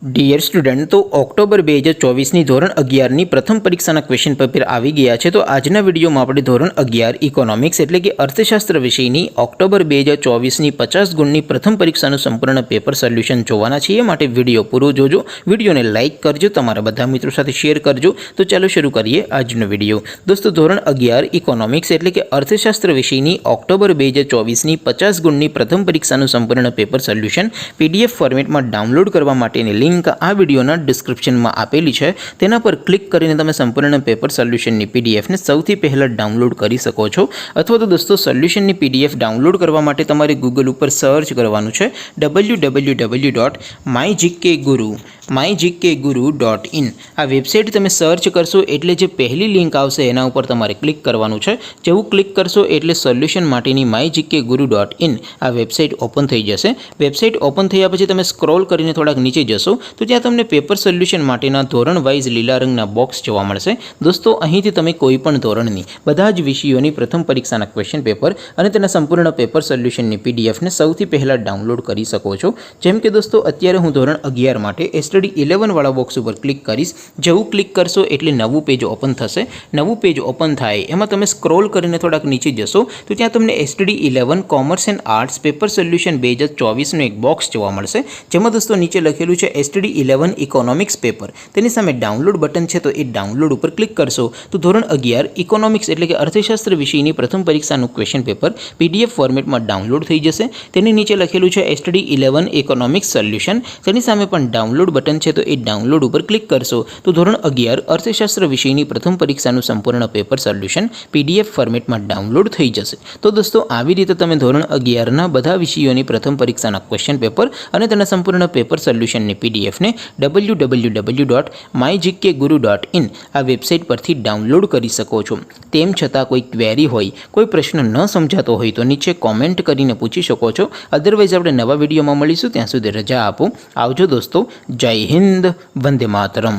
Dear student, તો October 2024ની ધોરણ 11ની પ્રથમ પરીક્ષાના ક્વેશ્ચન પેપર આવી ગયા છે. તો આજના વિડીયોમાં આપણે ધોરણ 11 ઇકોનોમિક્સ એટલે કે અર્થશાસ્ત્ર વિષયની ઓક્ટોબર 2024ની 50 ગુણની પ્રથમ પરીક્ષાનું સંપૂર્ણ પેપર સોલ્યુશન જોવાના છીએ. માટે વિડીયો પૂરો જોજો, વિડીયોને લાઇક કરજો, તમારા બધા મિત્રો સાથે શેર કરજો. તો ચાલો શરૂ કરીએ આજનો વિડીયો. દોસ્તો, ધોરણ 11 ઇકોનોમિક્સ એટલે કે અર્થશાસ્ત્ર વિષયની ઓક્ટોબર 2024ની 50 ગુણની પ્રથમ પરીક્ષાનું સંપૂર્ણ પેપર સોલ્યુશન PDF ફોર્મેટમાં ડાઉનલોડ કરવા માટેની લિંક આ વિડીયોના ડિસ્ક્રિપ્શનમાં આપેલી છે. તેના પર ક્લિક કરીને તમે સંપૂર્ણ પેપર સોલ્યુશનની PDFને સૌથી પહેલાં ડાઉનલોડ કરી શકો છો. અથવા તો દોસ્તો, સોલ્યુશનની PDF ડાઉનલોડ કરવા માટે તમારે ગૂગલ ઉપર સર્ચ કરવાનું છે www.mygkguru.in. આ વેબસાઇટ તમે સર્ચ કરશો એટલે જે પહેલી લિંક આવશે એના ઉપર તમારે ક્લિક કરવાનું છે. જેવું ક્લિક કરશો એટલે સોલ્યુશન માટેની mygkguru.in આ વેબસાઇટ ઓપન થઈ જશે. વેબસાઇટ ઓપન થયા પછી તમે સ્ક્રોલ કરીને થોડાક નીચે જશો તો ત્યાં તમને પેપર સોલ્યુશન માટેના ધોરણ વાઇઝ લીલા રંગના બોક્સ જોવા મળશે. દોસ્તો, અહીંથી તમે કોઈ પણ ધોરણની બધા જ વિષયોની પ્રથમ પરીક્ષાના ક્વેશ્ચન પેપર અને તેના સંપૂર્ણ પેપર સોલ્યુશનની PDFને સૌથી પહેલાં ડાઉનલોડ કરી શકો છો. જેમ કે દોસ્તો, અત્યારે હું ધોરણ 11 માટે સ્ટડી 11 વાળા બોક્સ ઉપર ક્લિક કરીશ. જેવું ક્લિક કરશો એટલે નવું પેજ ઓપન થશે. નવું પેજ ઓપન થાય એમાં તમે સ્ક્રોલ કરીને થોડાક નીચે જશો તો ત્યાં તમને study 11 commerce and arts paper solution 2024નું એક બોક્સ જોવા મળશે. જેમાં દોસ્તો નીચે લખેલું છે સ્ટડી 11 ઇકોનોમિક્સ પેપર. તેની સામે ડાઉનલોડ બટન છે, તો એ ડાઉનલોડ ઉપર ક્લિક કરશો તો ધોરણ 11 ઇકોનોમિક્સ એટલે કે અર્થશાસ્ત્ર વિષયની પ્રથમ પરીક્ષાનું ક્વેશ્ચન પેપર PDF ફોર્મેટમાં ડાઉનલોડ થઈ જશે. તેની નીચે લખેલું છે સ્ટડી 11 ઇકોનોમિક્સ સોલ્યુશન. તેની સામે પણ ડાઉનલોડ બટન છે, તો એ ડાઉનલોડ ઉપર ક્લિક કરશો તો ધોરણ 11 અર્થશાસ્ત્ર વિષયની પ્રથમ પરીક્ષાનું સંપૂર્ણ પેપર સોલ્યુશન PDF ફોર્મેટમાં ડાઉનલોડ થઈ જશે. તો દોસ્તો, આવી રીતે તમે ધોરણ 11ના બધા વિષયોની પ્રથમ પરીક્ષાના ક્વેશ્ચન પેપર અને તેના સંપૂર્ણ પેપર સોલ્યુશનની PDFને www.mygkguru.in આ વેબસાઇટ પરથી ડાઉનલોડ કરી શકો છો. તેમ છતાં કોઈ ક્વેરી હોય, કોઈ પ્રશ્ન ન સમજાતો હોય તો નીચે કોમેન્ટ કરીને પૂછી શકો છો. અદરવાઇઝ આપણે નવા વિડીયોમાં મળીશું. ત્યાં સુધી રજા આપો. આવજો દોસ્તો. જય હિન્દ. વંદે માતરમ.